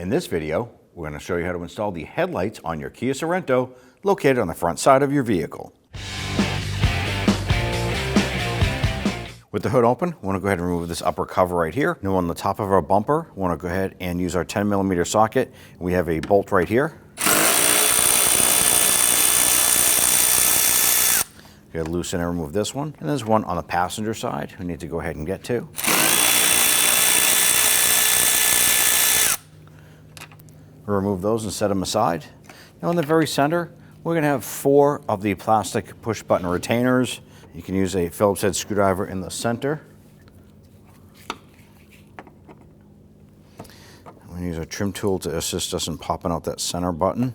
In this video, we're going to show you how to install the headlights on your Kia Sorento located on the front side of your vehicle. With the hood open, we want to go ahead and remove this upper cover right here. Now on the top of our bumper, we want to go ahead and use our 10mm socket. We have a bolt right here. We're going to loosen and remove this one. And there's one on the passenger side we need to go ahead and get to. Remove those and set them aside. Now in the very center, we're going to have 4 of the plastic push button retainers. You can use a Phillips head screwdriver in the center. I'm going to use a trim tool to assist us in popping out that center button.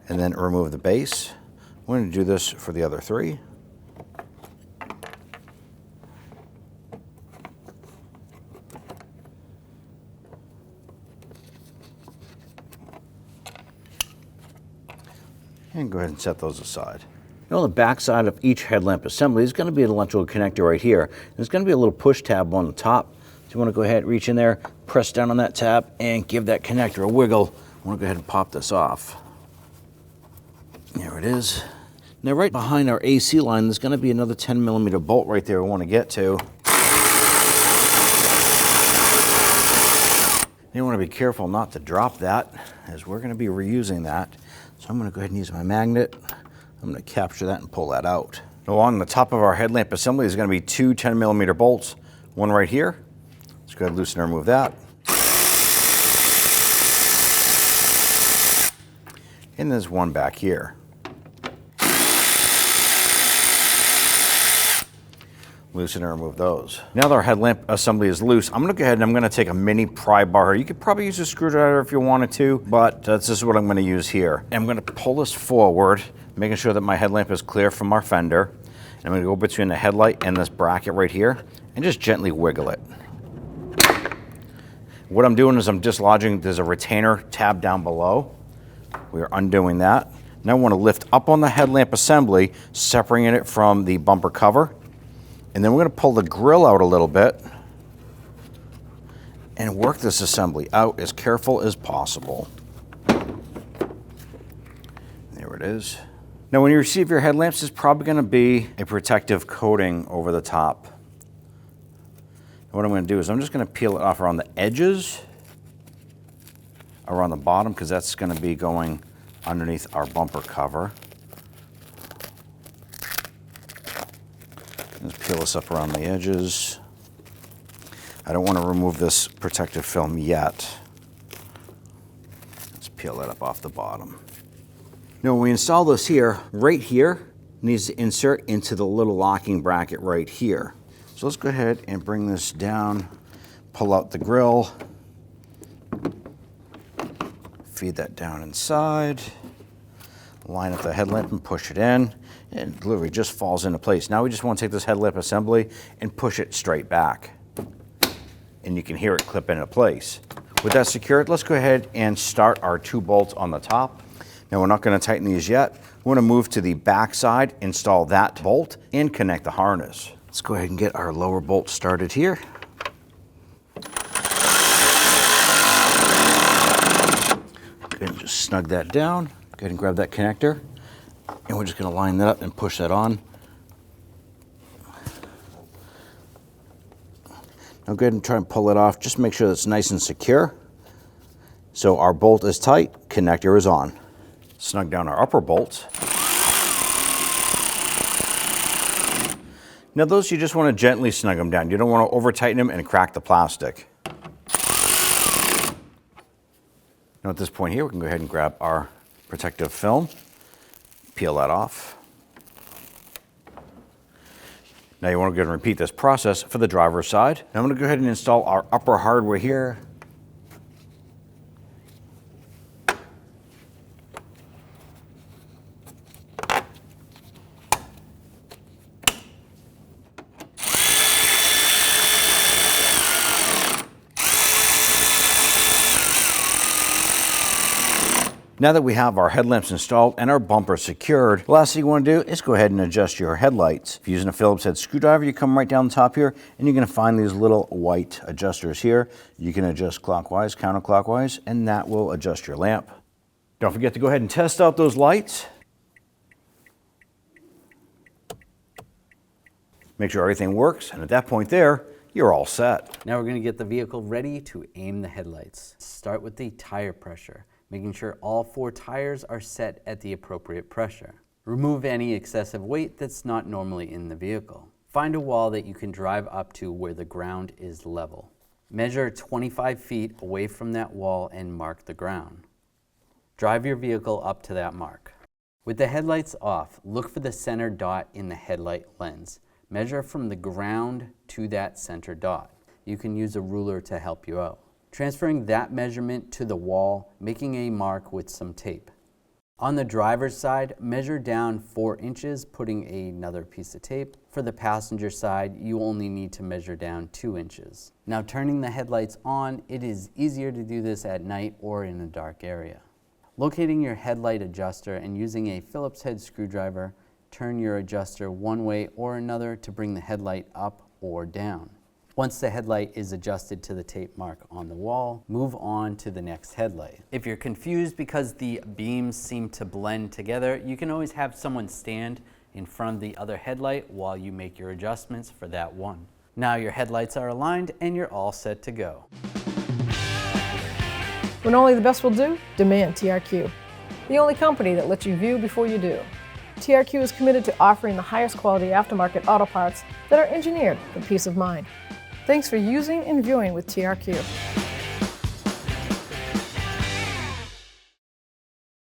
And then remove the base. We're going to do this for the other 3. And go ahead and set those aside. Now on the back side of each headlamp assembly is going to be an electrical connector right here. There's going to be a little push tab on the top. So you want to go ahead, reach in there, press down on that tab, and give that connector a wiggle. I want to go ahead and pop this off. There it is. Now right behind our AC line, there's going to be another 10mm bolt right there we want to get to. You want to be careful not to drop that, as we're going to be reusing that. So I'm going to go ahead and use my magnet. I'm going to capture that and pull that out. Along the top of our headlamp assembly is going to be 2 10mm bolts. One right here. Let's go ahead and loosen and remove that. And there's one back here. Loosen and remove those. Now that our headlamp assembly is loose, I'm going to go ahead and I'm going to take a mini pry bar. You could probably use a screwdriver if you wanted to, but this is what I'm going to use here. And I'm going to pull this forward, making sure that my headlamp is clear from our fender. And I'm going to go between the headlight and this bracket right here and just gently wiggle it. What I'm doing is I'm dislodging, there's a retainer tab down below. We are undoing that. Now I want to lift up on the headlamp assembly, separating it from the bumper cover. And then we're going to pull the grill out a little bit and work this assembly out as careful as possible. There it is. Now when you receive your headlamps, there's probably going to be a protective coating over the top. And what I'm going to do is I'm just going to peel it off around the edges, around the bottom, because that's going to be going underneath our bumper cover. Just peel this up around the edges. I don't want to remove this protective film yet. Let's peel that up off the bottom. Now when we install this here, right here needs to insert into the little locking bracket right here. So let's go ahead and bring this down, pull out the grill, feed that down inside, line up the headlamp and push it in. And literally just falls into place. Now we just want to take this headlamp assembly and push it straight back. And you can hear it clip into place. With that secured, let's go ahead and start our 2 bolts on the top. Now we're not going to tighten these yet. We want to move to the back side, install that bolt, and connect the harness. Let's go ahead and get our lower bolt started here. Go ahead and just snug that down. Go ahead and grab that connector. And we're just going to line that up and push that on. Now go ahead and try and pull it off. Just make sure that it's nice and secure. So our bolt is tight, connector is on. Snug down our upper bolts. Now those you just want to gently snug them down. You don't want to over tighten them and crack the plastic. Now at this point here, we can go ahead and grab our protective film. Peel that off. Now you want to go ahead and repeat this process for the driver's side. Now I'm going to go ahead and install our upper hardware here. Now that we have our headlamps installed and our bumper secured, the last thing you want to do is go ahead and adjust your headlights. If you're using a Phillips head screwdriver, you come right down the top here and you're going to find these little white adjusters here. You can adjust clockwise, counterclockwise, and that will adjust your lamp. Don't forget to go ahead and test out those lights. Make sure everything works, and at that point there, you're all set. Now we're going to get the vehicle ready to aim the headlights. Start with the tire pressure, making sure all 4 tires are set at the appropriate pressure. Remove any excessive weight that's not normally in the vehicle. Find a wall that you can drive up to where the ground is level. Measure 25 feet away from that wall and mark the ground. Drive your vehicle up to that mark. With the headlights off, look for the center dot in the headlight lens. Measure from the ground to that center dot. You can use a ruler to help you out. Transferring that measurement to the wall, making a mark with some tape. On the driver's side, measure down 4 inches, putting another piece of tape. For the passenger side, you only need to measure down 2 inches. Now turning the headlights on, it is easier to do this at night or in a dark area. Locating your headlight adjuster and using a Phillips head screwdriver, turn your adjuster one way or another to bring the headlight up or down. Once the headlight is adjusted to the tape mark on the wall, move on to the next headlight. If you're confused because the beams seem to blend together, you can always have someone stand in front of the other headlight while you make your adjustments for that one. Now your headlights are aligned and you're all set to go. When only the best will do, demand TRQ. The only company that lets you view before you do. TRQ is committed to offering the highest quality aftermarket auto parts that are engineered for peace of mind. Thanks for using and viewing with TRQ.